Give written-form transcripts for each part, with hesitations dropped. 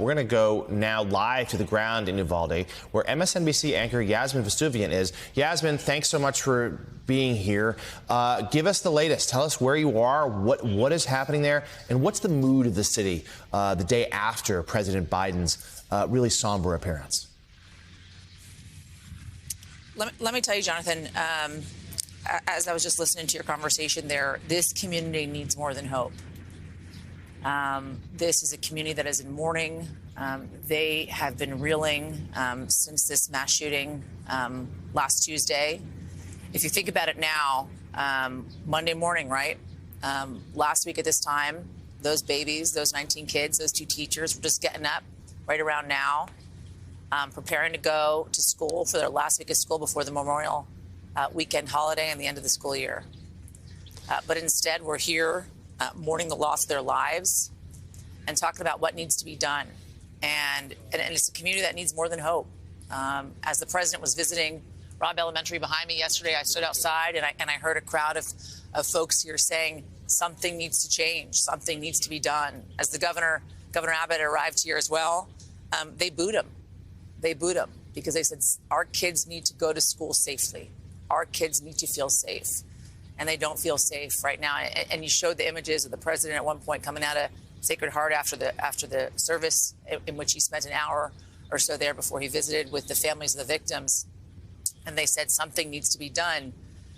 we're going to go now live to the ground in Uvalde, where MSNBC anchor Yasmin Vestuvian is. Yasmin, thanks so much for being here. Give us the latest. Tell us where you are, what is happening there, and what's the mood of the city the day after President Biden's really somber appearance. Let me tell you, Jonathan, as I was just listening to your conversation there, this community needs more than hope. This is a community that is in mourning. They have been reeling since this mass shooting last Tuesday. If you think about it now, Monday morning, right? Last week at this time, those babies, those 19 kids, those 2 teachers were just getting up right around now, preparing to go to school for their last week of school before the Memorial weekend holiday and the end of the school year. But instead, we're here mourning the loss of their lives and talking about what needs to be done. And it's a community that needs more than hope. As the president was visiting Robb Elementary behind me yesterday, I stood outside and I heard a crowd of folks here saying something needs to change, something needs to be done. As the Governor Abbott arrived here as well, they booed him. They booed him because they said, our kids need to go to school safely. Our kids need to feel safe. And they don't feel safe right now. And you showed the images of the president at one point coming out of Sacred Heart after the service, in which he spent an hour or so there before he visited with the families of the victims. And they said something needs to be done.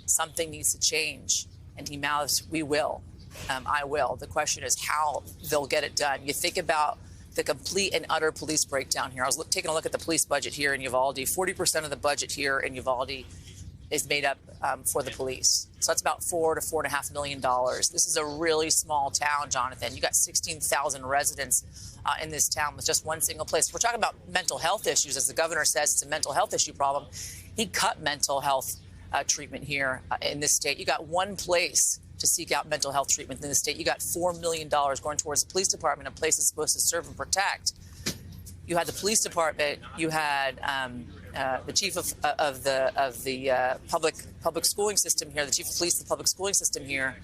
Something needs to change. And he mouthed, we will. I will. The question is how they'll get it done. You think about the complete and utter police breakdown here. I was taking a look at the police budget here in Uvalde. 40% of the budget here in Uvalde is made up for the police. So that's about $4 to $4.5 million. This is a really small town, Jonathan. You got 16,000 residents in this town with just one single place. We're talking about mental health issues. As the governor says, it's a mental health issue problem. He cut mental health treatment here in this state. You got one place to seek out mental health treatment in the state. You got $4 million going towards the police department, a place that's supposed to serve and protect. You had the police department. You had the chief of the public schooling system here, the chief of police of the public schooling system here.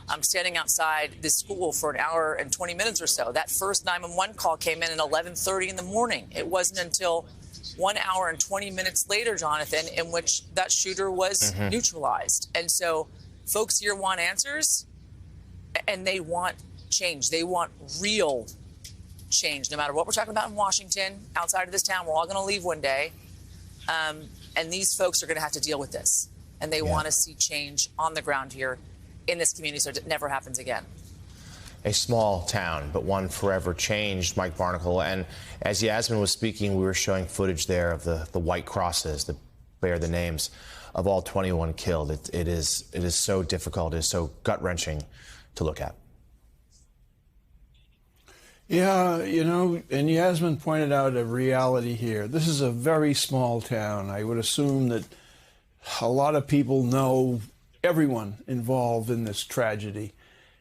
I'm standing outside this school for an hour and 20 minutes or so. That first 911 call came in at 11:30 in the morning. It wasn't until 1 hour and 20 minutes later, Jonathan, in which that shooter was neutralized. And so folks here want answers, and they want change. They want real change. No matter what we're talking about in Washington, outside of this town, we're all going to leave one day. And these folks are going to have to deal with this. And they want to see change on the ground here in this community so it never happens again. A small town, but one forever changed, Mike Barnicle. And as Yasmin was speaking, we were showing footage there of the white crosses that bear the names of all 21 killed. It is so difficult. It is so gut-wrenching to look at. Yeah, you know, and Yasmin pointed out a reality here. This is a very small town. I would assume that a lot of people know everyone involved in this tragedy.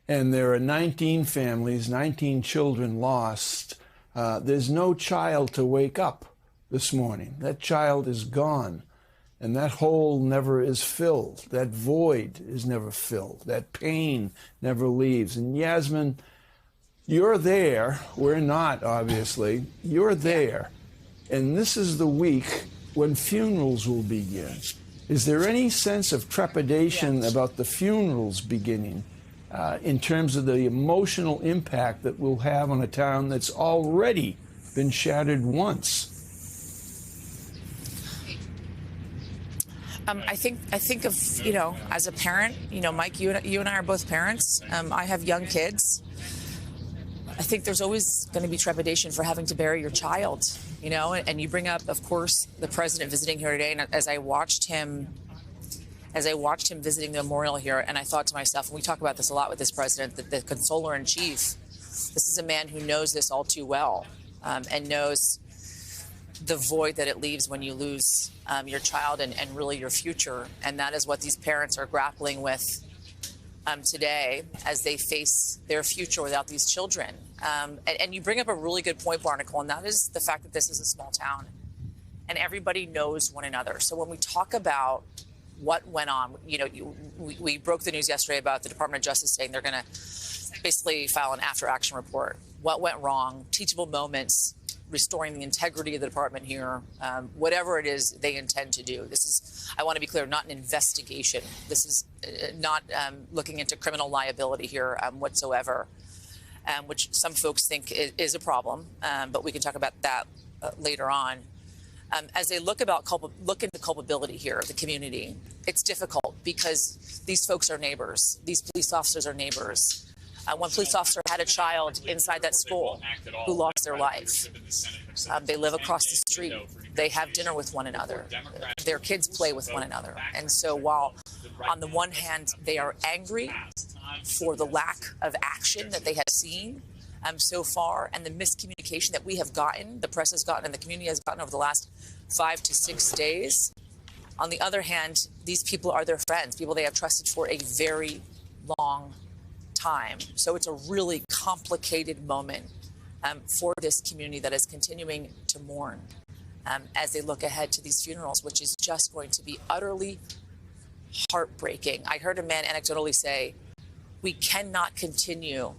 And there are 19 families, 19 children lost. There's no child to wake up this morning. That child is gone. And that hole never is filled. That void is never filled. That pain never leaves. And Yasmin, you're there. We're not, obviously. You're there. And this is the week when funerals will begin. Is there any sense of trepidation about the funerals beginning in terms of the emotional impact that we'll have on a town that's already been shattered once? I think of, you know, as a parent, you know, Mike, you and I are both parents. I have young kids. I think there's always going to be trepidation for having to bury your child, you know, and you bring up, of course, the president visiting here today. And as I watched him visiting the memorial here, and I thought to myself, and we talk about this a lot with this president, that the consoler in chief, this is a man who knows this all too well, and knows the void that it leaves when you lose your child and really your future. And that is what these parents are grappling with today as they face their future without these children. And you bring up a really good point, Barnicle, and that is the fact that this is a small town and everybody knows one another. So when we talk about what went on, you know, we broke the news yesterday about the Department of Justice saying they're going to basically file an after-action report. What went wrong, teachable moments, restoring the integrity of the department here, whatever it is they intend to do. This is, I want to be clear, not an investigation. This is not looking into criminal liability here whatsoever, which some folks think is a problem, but we can talk about that later on. As they look into culpability here of the community, it's difficult because these folks are neighbors. These police officers are neighbors. One police officer had a child inside that school who lost their life. They live across the street. They have dinner with one another. Their kids play with one another. And so while on the one hand they are angry for the lack of action that they have seen so far and the miscommunication that we have gotten, the press has gotten and the community has gotten over the last 5 to 6 days, on the other hand, these people are their friends, people they have trusted for a very long time. So it's a really complicated moment for this community that is continuing to mourn as they look ahead to these funerals, which is just going to be utterly heartbreaking. I heard a man anecdotally say, we cannot continue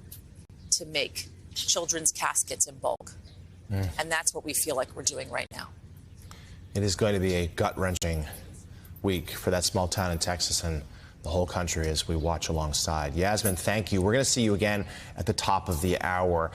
to make children's caskets in bulk. And that's what we feel like we're doing right now. It is going to be a gut-wrenching week for that small town in Texas and the whole country as we watch alongside. Yasmin, thank you. We're going to see you again at the top of the hour.